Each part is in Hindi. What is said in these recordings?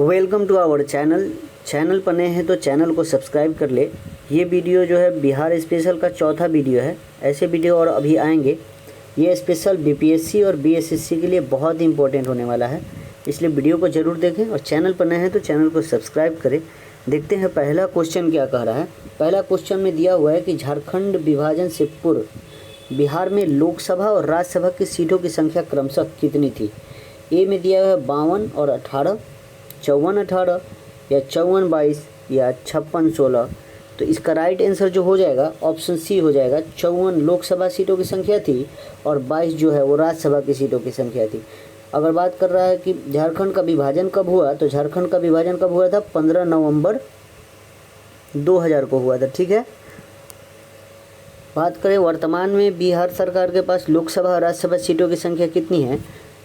वेलकम टू आवर चैनल पर नए हैं तो चैनल को सब्सक्राइब कर ले। ये वीडियो जो है बिहार स्पेशल का चौथा वीडियो है। ऐसे वीडियो और अभी आएंगे। ये स्पेशल बीपीएससी और बीएसएससी के लिए बहुत ही इंपॉर्टेंट होने वाला है, इसलिए वीडियो को ज़रूर देखें और चैनल पर नए हैं तो चैनल को सब्सक्राइब करें। देखते हैं पहला क्वेश्चन क्या कह रहा है। पहला क्वेश्चन में दिया हुआ है कि झारखंड विभाजन से पूर्व बिहार में लोकसभा और राज्यसभा की सीटों की संख्या क्रमशः कितनी थी। ए में दिया हुआ है 52 और 18, 54-18 या 54-22 या 56-16। तो इसका राइट आंसर जो हो जाएगा ऑप्शन सी हो जाएगा। 54 लोकसभा सीटों की संख्या थी और 22 जो है वो राज्यसभा की सीटों की संख्या थी। अगर बात कर रहा है कि झारखंड का विभाजन कब हुआ, तो झारखंड का विभाजन कब हुआ था, 15 नवंबर 2000 को हुआ था। ठीक है। बात करें वर्तमान में बिहार सरकार के पास लोकसभा और राज्यसभा सीटों की संख्या कितनी है,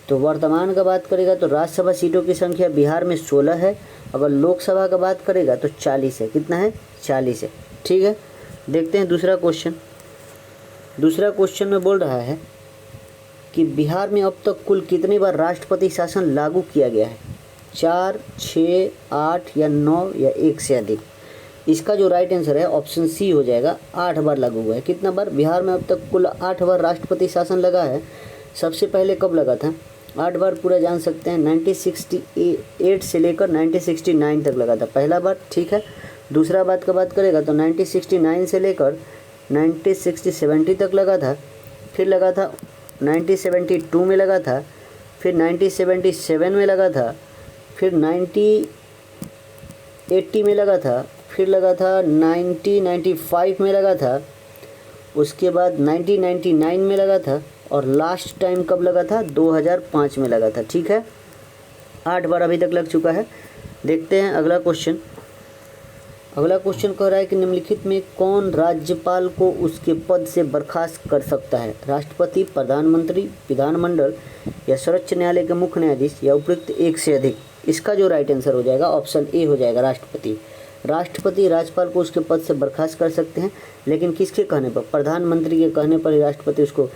तो वर्तमान का बात करेगा तो राज्यसभा सीटों की संख्या बिहार में 16 है। अगर लोकसभा का बात करेगा तो 40 है। कितना है, 40 है। ठीक है। देखते हैं दूसरा क्वेश्चन। दूसरा क्वेश्चन में बोल रहा है कि बिहार में अब तक कुल कितनी बार राष्ट्रपति शासन लागू किया गया है, 4, 6, 8 या 9 या 1 से अधिक। इसका जो राइट आंसर है ऑप्शन सी हो जाएगा, 8 बार लागू हुआ है। कितना बार, बिहार में अब तक कुल 8 बार राष्ट्रपति शासन लगा है। सबसे पहले कब लगा था, 8 बार पूरा जान सकते हैं, 1968 से लेकर 1969 तक लगा था पहला बार। ठीक है। दूसरा बात का बात करेगा तो 1969 से लेकर 1970 तक लगा था। फिर लगा था 1972 में लगा था, फिर 1977 में लगा था, फिर 1980 में लगा था, फिर लगा था 1995 में लगा था, उसके बाद 1999 में लगा था और लास्ट टाइम कब लगा था, 2005 में लगा था। ठीक है। 8 बार अभी तक लग चुका है। देखते हैं अगला क्वेश्चन। अगला क्वेश्चन कह रहा है कि निम्नलिखित में कौन राज्यपाल को उसके पद से बर्खास्त कर सकता है, राष्ट्रपति, प्रधानमंत्री, विधानमंडल या सर्वोच्च न्यायालय के मुख्य न्यायाधीश या उपयुक्त एक से अधिक। इसका जो राइट आंसर हो जाएगा ऑप्शन ए हो जाएगा, राष्ट्रपति। राष्ट्रपति राज्यपाल को उसके पद से बर्खास्त कर सकते हैं, लेकिन किसके कहने पर, प्रधानमंत्री के कहने पर ही राष्ट्रपति उसको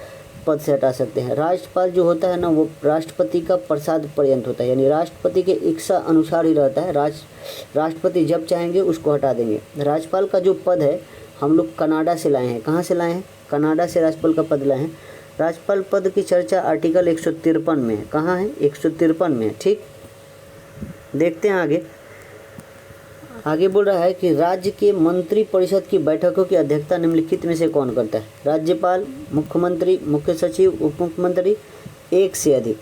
पद से हटा सकते हैं। राज्यपाल जो होता है ना, वो राष्ट्रपति का प्रसाद पर्यंत होता है, यानी राष्ट्रपति के इच्छा अनुसार ही रहता है। राष्ट्रपति जब चाहेंगे उसको हटा देंगे। राज्यपाल का जो पद है हम लोग कनाडा से लाए हैं। कहाँ से लाए हैं, कनाडा से राज्यपाल का पद लाए हैं। राज्यपाल पद की चर्चा आर्टिकल 153 में है। कहाँ है, 153 में है। ठीक। देखते हैं आगे बोल रहा है कि राज्य के मंत्री परिषद की बैठकों की अध्यक्षता निम्नलिखित में से कौन करता है, राज्यपाल, मुख्यमंत्री, मुख्य सचिव, उप मुख्यमंत्री, एक से अधिक।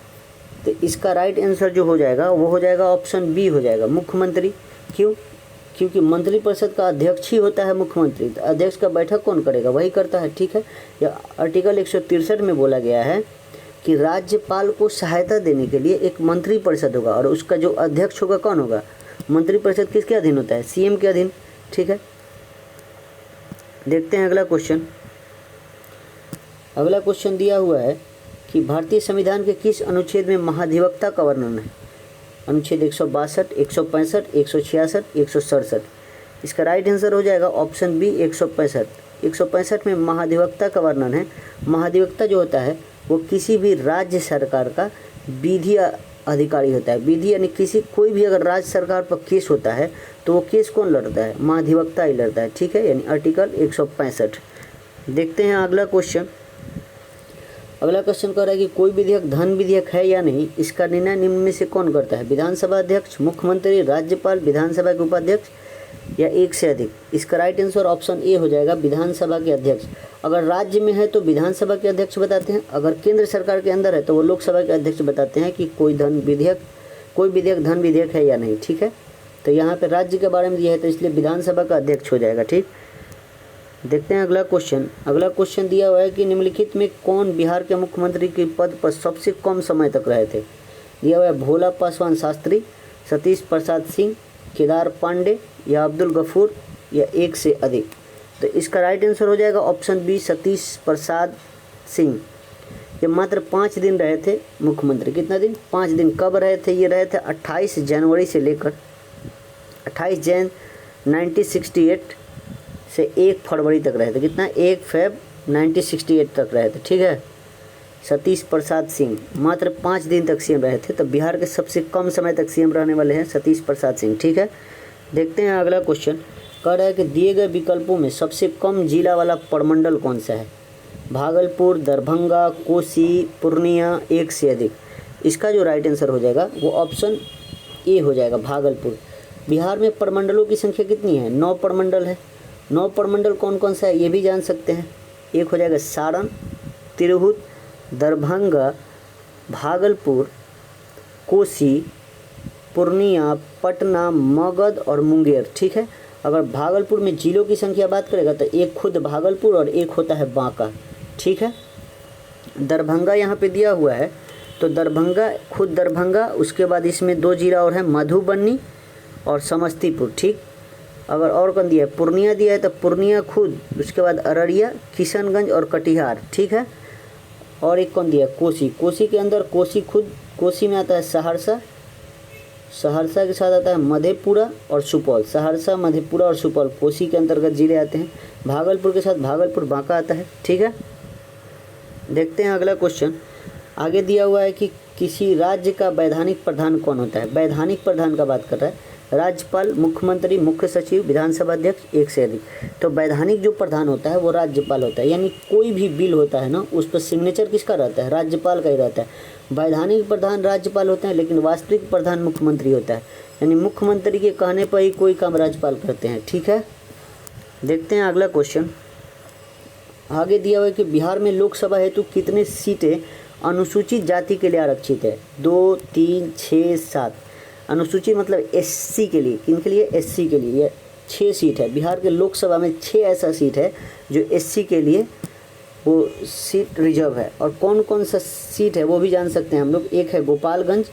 तो इसका राइट आंसर जो हो जाएगा वो हो जाएगा ऑप्शन बी हो जाएगा, मुख्यमंत्री। क्यों, क्योंकि मंत्री परिषद का अध्यक्ष ही होता है मुख्यमंत्री। तो अध्यक्ष का बैठक कौन करेगा, वही करता है। ठीक है। यह आर्टिकल 163 में बोला गया है कि राज्यपाल को सहायता देने के लिए एक मंत्री परिषद होगा और उसका जो अध्यक्ष होगा कौन होगा, मंत्री परिषद किसके अधीन होता है, सीएम के अधीन। ठीक है। देखते हैं अगला क्वेश्चन। अगला क्वेश्चन दिया हुआ है कि भारतीय संविधान के किस अनुच्छेद में महाधिवक्ता का वर्णन है, अनुच्छेद 162, 165, 166, 167। इसका राइट आंसर हो जाएगा ऑप्शन बी, 165। 165 में महाधिवक्ता का वर्णन है। महाधिवक्ता जो होता है वो किसी भी राज्य सरकार का विधि अधिकारी होता है। विधि यानी कोई भी अगर राज्य सरकार पर केस होता है तो वो केस कौन लड़ता है, महाधिवक्ता ही लड़ता है। ठीक है, यानी आर्टिकल 165। देखते हैं अगला क्वेश्चन। अगला क्वेश्चन कह रहा है कि कोई विधेयक धन विधेयक है या नहीं, इसका निर्णय निम्न में से कौन करता है, विधानसभा अध्यक्ष, मुख्यमंत्री, राज्यपाल, विधानसभा के उपाध्यक्ष या एक से अधिक। इसका राइट आंसर ऑप्शन ए हो जाएगा, विधानसभा के अध्यक्ष। अगर राज्य में है तो विधानसभा के अध्यक्ष बताते हैं, अगर केंद्र सरकार के अंदर है तो वो लोकसभा के अध्यक्ष बताते हैं कि कोई विधेयक धन विधेयक है या नहीं। ठीक है। तो यहाँ पे राज्य के बारे में दिया है तो इसलिए विधानसभा का अध्यक्ष हो जाएगा। ठीक। देखते हैं अगला क्वेश्चन। अगला क्वेश्चन दिया हुआ है कि निम्नलिखित में कौन बिहार के मुख्यमंत्री के पद पर सबसे कम समय तक रहे थे। दिया हुआ है भोला पासवान शास्त्री, सतीश प्रसाद सिंह, केदार पांडे या अब्दुल गफूर या एक से अधिक। तो इसका राइट आंसर हो जाएगा ऑप्शन बी, सतीश प्रसाद सिंह। ये मात्र 5 दिन रहे थे मुख्यमंत्री। कितना दिन, 5 दिन। कब रहे थे, ये रहे थे 28 जनवरी से लेकर 28 जैन 1968 से 1 फरवरी तक रहे थे। कितना, 1 फेब 1968 तक रहे थे। ठीक है। सतीश प्रसाद सिंह मात्र 5 दिन तक सीएम रहे थे। तो बिहार के सबसे कम समय तक सीएम रहने वाले हैं सतीश प्रसाद सिंह। ठीक है, देखते हैं अगला क्वेश्चन। कह रहा है कि दिए गए विकल्पों में सबसे कम जिला वाला प्रमंडल कौन सा है? भागलपुर, दरभंगा, कोसी, पूर्णिया, एक से अधिक। इसका जो राइट आंसर हो जाएगा वो ऑप्शन ए हो जाएगा, भागलपुर। बिहार में प्रमंडलों की संख्या कितनी है? 9 प्रमंडल है। 9 प्रमंडल कौन कौन सा है ये भी जान सकते हैं। एक हो जाएगा सारण, तिरहुत, दरभंगा, भागलपुर, कोसी, पूर्णिया, पटना, मगध और मुंगेर। ठीक है, अगर भागलपुर में जिलों की संख्या बात करेगा तो एक खुद भागलपुर और एक होता है बांका। ठीक है, दरभंगा यहाँ पे दिया हुआ है तो दरभंगा खुद दरभंगा, उसके बाद इसमें 2 जिला और हैं, मधुबनी और समस्तीपुर। ठीक, अगर और कौन दिया है? पूर्णिया दिया है तो पूर्णिया खुद, उसके बाद अररिया, किशनगंज और कटिहार। ठीक है, और एक कौन दिया है? कोसी। कोसी के अंदर कोसी खुद, कोसी में आता है सहरसा, सहरसा के साथ आता है मधेपुरा और सुपौल। सहरसा, मधेपुरा और सुपौल कोसी के अंतर्गत जिले आते हैं। भागलपुर के साथ भागलपुर, बांका आता है। ठीक है, देखते हैं अगला क्वेश्चन। आगे दिया हुआ है कि किसी राज्य का वैधानिक प्रधान कौन होता है? वैधानिक प्रधान का बात कर रहा है, राज्यपाल, मुख्यमंत्री, मुख्य सचिव, विधानसभा अध्यक्ष, एक से अधिक। तो वैधानिक जो प्रधान होता है वो राज्यपाल होता है, यानी कोई भी बिल होता है ना उस पर सिग्नेचर किसका रहता है? राज्यपाल का ही रहता है। वैधानिक प्रधान राज्यपाल होते हैं लेकिन वास्तविक प्रधान मुख्यमंत्री होता है, यानी मुख्यमंत्री के कहने पर ही कोई काम राज्यपाल करते हैं। ठीक है, देखते हैं अगला क्वेश्चन। आगे दिया हुआ है कि बिहार में लोकसभा हेतु कितने सीटें अनुसूचित जाति के लिए आरक्षित है? 2, 3, 6, 7। अनुसूचित मतलब एससी के लिए, किन के लिए? एससी के लिए। ये 6 सीट है बिहार के लोकसभा में। 6 ऐसा सीट है जो एससी के लिए वो सीट रिजर्व है। और कौन कौन सा सीट है वो भी जान सकते हैं हम लोग। एक है गोपालगंज,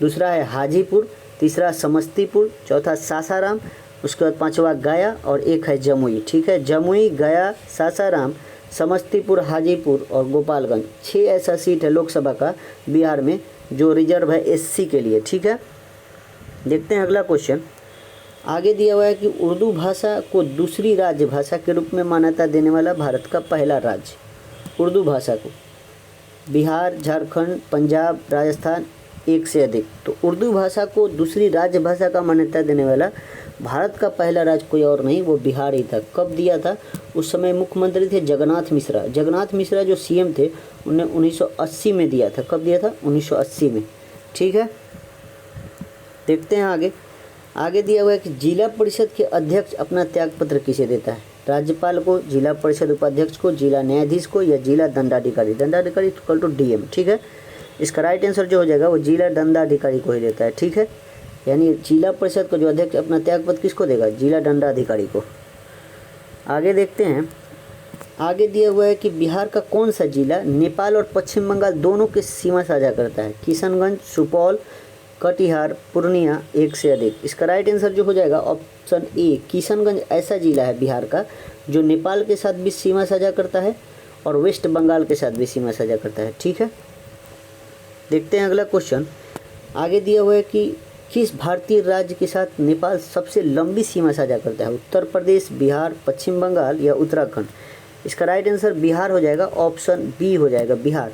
दूसरा है हाजीपुर, तीसरा समस्तीपुर, चौथा सासाराम, उसके बाद 5वां गया और एक है जमुई। ठीक है, जमुई, गया, सासाराम, समस्तीपुर, हाजीपुर और गोपालगंज 6 ऐसा सीट है लोकसभा का बिहार में जो रिजर्व है एससी के लिए। ठीक है, देखते हैं अगला क्वेश्चन। आगे दिया हुआ है कि उर्दू भाषा को दूसरी राज्य भाषा के रूप में मान्यता देने वाला भारत का पहला राज्य। उर्दू भाषा को बिहार, झारखंड, पंजाब, राजस्थान, एक से अधिक। तो उर्दू भाषा को दूसरी राज्य भाषा का मान्यता देने वाला भारत का पहला राज्य कोई और नहीं, वो बिहार ही था। कब दिया था? उस समय मुख्यमंत्री थे जगन्नाथ मिश्रा। जगन्नाथ मिश्रा जो सीएम थे उन्हें 1980 में दिया था। कब दिया था? 1980 में। ठीक है, देखते हैं आगे। आगे दिया हुआ है कि जिला परिषद के अध्यक्ष अपना त्यागपत्र किसे देता है? राज्यपाल को, जिला परिषद उपाध्यक्ष को, जिला न्यायाधीश को या जिला दंडाधिकारी? दंडाधिकारी इक्वल टू डीएम। ठीक है, इसका राइट आंसर जो हो जाएगा वो जिला दंडाधिकारी को ही देता है। ठीक है, यानी जिला परिषद को जो अध्यक्ष अपना त्यागपत्र किसको देगा? जिला दंडाधिकारी को। आगे देखते हैं। आगे दिया हुआ है कि बिहार का कौन सा जिला नेपाल और पश्चिम बंगाल दोनों की सीमा साझा करता है? किशनगंज, सुपौल, कटिहार, पूर्णिया, एक से अधिक। इसका राइट आंसर जो हो जाएगा ऑप्शन ए, किशनगंज ऐसा जिला है बिहार का जो नेपाल के साथ भी सीमा साझा करता है और वेस्ट बंगाल के साथ भी सीमा साझा करता है। ठीक है, देखते हैं अगला क्वेश्चन। आगे दिया हुआ है कि किस भारतीय राज्य के साथ नेपाल सबसे लंबी सीमा साझा करता है? उत्तर प्रदेश, बिहार, पश्चिम बंगाल या उत्तराखंड? इसका राइट आंसर बिहार हो जाएगा, ऑप्शन बी हो जाएगा, बिहार।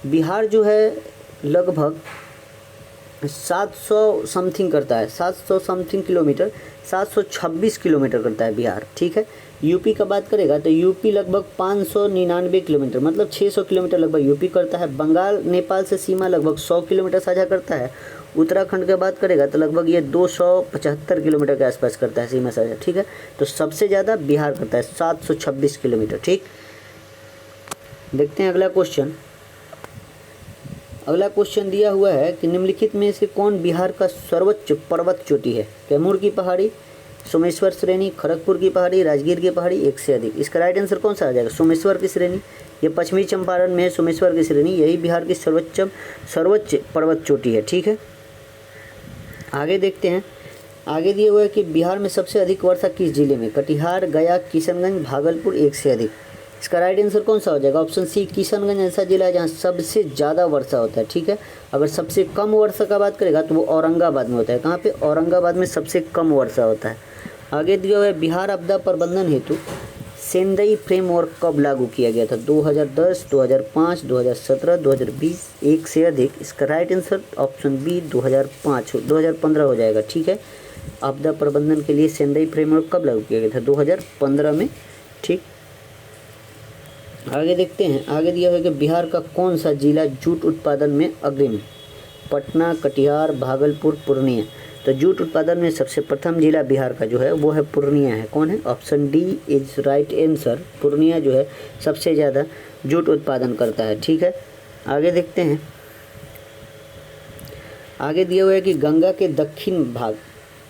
बिहार जो है लगभग 700 समथिंग करता है, 700 समथिंग किलोमीटर, 726 किलोमीटर करता है बिहार। ठीक है, यूपी का बात करेगा तो यूपी लगभग 599 किलोमीटर, मतलब 600 किलोमीटर लगभग यूपी करता है। बंगाल नेपाल से सीमा लगभग 100 किलोमीटर साझा करता है। उत्तराखंड की बात करेगा तो लगभग ये 275 किलोमीटर के आसपास करता है सीमा साझा। ठीक है, तो सबसे ज़्यादा बिहार करता है 726 किलोमीटर। ठीक, देखते हैं अगला क्वेश्चन। अगला क्वेश्चन दिया हुआ है कि निम्नलिखित में से कौन बिहार का सर्वोच्च पर्वत चोटी है? कैमूर की पहाड़ी, सोमेश्वर श्रेणी, खड़गपुर की पहाड़ी, राजगीर की पहाड़ी, एक से अधिक। इसका राइट आंसर कौन सा आ जाएगा? सोमेश्वर की श्रेणी। ये पश्चिमी चंपारण में सोमेश्वर की श्रेणी, यही बिहार की सर्वोच्च पर्वत चोटी है। ठीक है, आगे देखते हैं। आगे दिए हुए है कि बिहार में सबसे अधिक वर्षा किस जिले में? कटिहार, गया, किशनगंज, भागलपुर, एक से अधिक। इसका राइट आंसर कौन सा हो जाएगा? ऑप्शन सी, किशनगंज ऐसा जिला है जहाँ सबसे ज़्यादा वर्षा होता है। ठीक है, अगर सबसे कम वर्षा का बात करेगा तो वो औरंगाबाद में होता है। कहाँ पे? औरंगाबाद में सबसे कम वर्षा होता है। आगे दिया हुआ है बिहार आपदा प्रबंधन हेतु सेंदई फ्रेमवर्क कब लागू किया गया था? 2010, 2005, 2017, 2020, एक से अधिक। इसका राइट आंसर ऑप्शन बी 2015 हो जाएगा। ठीक है, आपदा प्रबंधन के लिए सेंदई फ्रेमवर्क कब लागू किया गया था? 2015 में। ठीक, आगे देखते हैं। आगे दिया हुआ है कि बिहार का कौन सा जिला जूट उत्पादन में अग्रणी? पटना, कटिहार, भागलपुर, पूर्णिया। तो जूट उत्पादन में सबसे प्रथम जिला बिहार का जो है वो है पूर्णिया है। कौन है? Option D is right answer. Purnia जो है सबसे ज़्यादा जूट उत्पादन करता है। ठीक है, आगे देखते हैं। आगे दिया हुआ है कि गंगा के दक्षिण भाग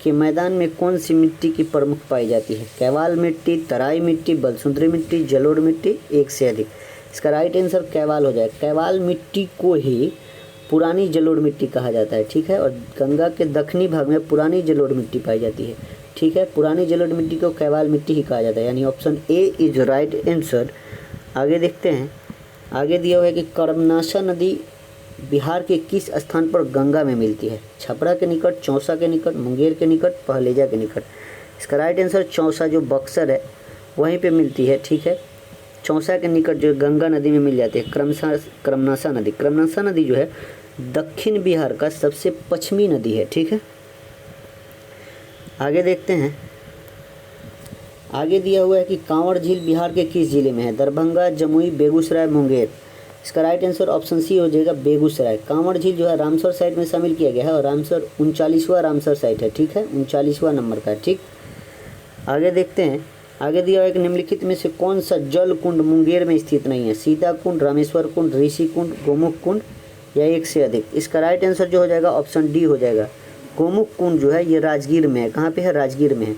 के मैदान में कौन सी मिट्टी की प्रमुख पाई जाती है? कैवाल मिट्टी, तराई मिट्टी, बलसुंदरी मिट्टी, जलोढ़ मिट्टी, एक से अधिक। इसका राइट आंसर कैवाल हो जाएगा। कैवाल मिट्टी को ही पुरानी जलोढ़ मिट्टी कहा जाता है। ठीक है, और गंगा के दक्षिणी भाग में पुरानी जलोढ़ मिट्टी पाई जाती है। ठीक है, पुरानी जलोढ़ मिट्टी को कैवाल मिट्टी ही कहा जाता है, यानी option A is right answer. आगे देखते हैं। आगे दिया हुआ है कि कर्मनाशा नदी बिहार के किस स्थान पर गंगा में मिलती है? छपरा के निकट, चौसा के निकट, मुंगेर के निकट, पहलेजा के निकट। इसका राइट आंसर चौसा जो बक्सर है वहीं पे मिलती है। ठीक है, चौसा के निकट जो गंगा नदी में मिल जाती है कर्मनाशा नदी। कर्मनाशा नदी जो है दक्षिण बिहार का सबसे पश्चिमी नदी है। ठीक है, आगे देखते हैं। आगे दिया हुआ है कि कांवड़ झील बिहार के किस जिले में है? दरभंगा, जमुई, बेगूसराय, मुंगेर। इसका राइट आंसर ऑप्शन सी हो जाएगा बेगूसराय। कांवड़ झील जो है रामसर साइट में शामिल किया गया है और रामसर 39वां रामसर साइट है। ठीक है, 39वां नंबर का है। ठीक, आगे देखते हैं। आगे दिया हुआ है कि निम्नलिखित में से कौन सा जल कुंड मुंगेर में स्थित नहीं है? सीता कुंड, रामेश्वर कुंड, ऋषि कुंड, गोमुख कुंड, या एक से अधिक। इसका राइट आंसर जो हो जाएगा ऑप्शन डी हो जाएगा। गोमुख कुंड जो है ये राजगीर में है। कहाँ पे है? राजगीर में है।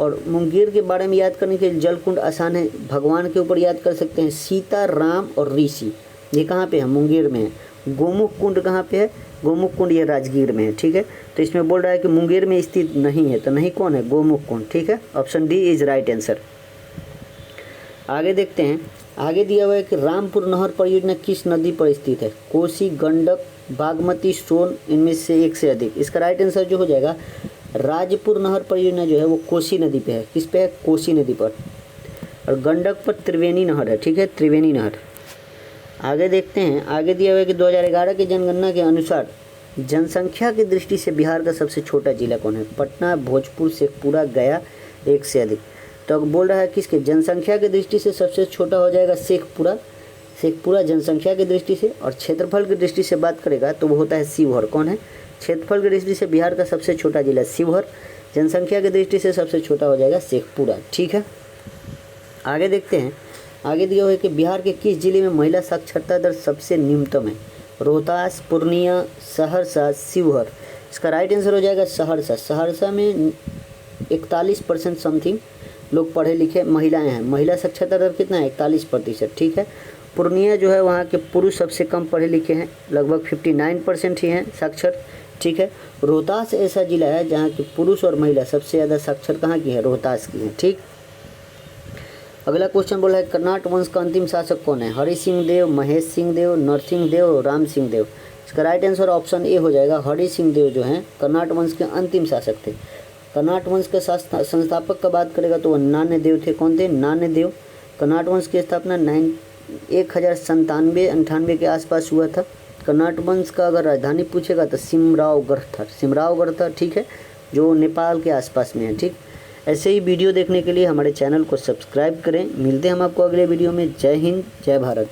और मुंगेर के बारे में याद करने के लिए जल कुंड आसान है, भगवान के ऊपर याद कर सकते हैं, सीता, राम और ऋषि। ये कहाँ पे है? मुंगेर में है। गोमुख कुंड कहाँ पे है? गोमुख कुंड ये राजगीर में है। ठीक है, तो इसमें बोल रहा है कि मुंगेर में स्थित नहीं है, तो नहीं कौन है? गोमुख कुंड। ठीक है, option D is right answer. आगे देखते हैं। आगे दिया हुआ है कि रामपुर नहर परियोजना किस नदी पर स्थित है? कोसी, गंडक, बागमती, सोन, इनमें से एक से अधिक। इसका राइट आंसर जो हो जाएगा राजपुर नहर परियोजना जो है वो कोसी नदी पे है। किस पे है? कोसी नदी पर। और गंडक पर त्रिवेणी नहर है। ठीक है, त्रिवेणी नहर। आगे देखते हैं। आगे दिया हुआ है कि 2011 की जनगणना के अनुसार जनसंख्या की दृष्टि से बिहार का सबसे छोटा जिला कौन है? पटना, भोजपुर, शेखपुरा, गया, एक से अधिक। तो अब बोल रहा है किसके? जनसंख्या की दृष्टि से सबसे छोटा हो जाएगा शेखपुरा। शेखपुरा जनसंख्या की दृष्टि से, और क्षेत्रफल की दृष्टि से बात करेगा तो वो होता है शिवहर। कौन है? क्षेत्रफल की दृष्टि से बिहार का सबसे छोटा जिला शिवहर, जनसंख्या की दृष्टि से सबसे छोटा हो जाएगा शेखपुरा। ठीक है, आगे देखते हैं। आगे दिया हुआ है कि बिहार के किस जिले में महिला साक्षरता दर सबसे न्यूनतम है? रोहतास, पूर्णिया, सहरसा, शिवहर। इसका राइट आंसर हो जाएगा सहरसा। सहरसा में 41% समथिंग लोग पढ़े लिखे महिलाएं हैं। महिला साक्षरता दर कितना है? 41%। ठीक है, पूर्णिया जो है वहाँ के पुरुष सबसे कम पढ़े लिखे हैं, लगभग 59% ही हैं साक्षर। ठीक है, रोहतास ऐसा जिला है जहाँ के पुरुष और महिला सबसे ज़्यादा साक्षर कहाँ की है? रोहतास की है। ठीक, अगला क्वेश्चन बोला है कर्नाट वंश का अंतिम शासक कौन है? हरि सिंह देव, महेश सिंह देव, नरसिंह देव और राम सिंह देव। इसका राइट आंसर ऑप्शन ए हो जाएगा। हरि सिंह देव जो हैं कर्नाट वंश के अंतिम शासक थे। कर्नाट वंश के संस्थापक का बात करेगा तो वह नान्यदेव थे। कौन थे? नान्यदेव। कर्नाट वंश की स्थापना 1097-98 के आसपास हुआ था। कर्नाट वंश का अगर राजधानी पूछेगा तो सिमरावगढ़ था। ठीक है, जो नेपाल के आसपास में है। ठीक, ऐसे ही वीडियो देखने के लिए हमारे चैनल को सब्सक्राइब करें। मिलते हैं हम आपको अगले वीडियो में। जय हिंद, जय भारत।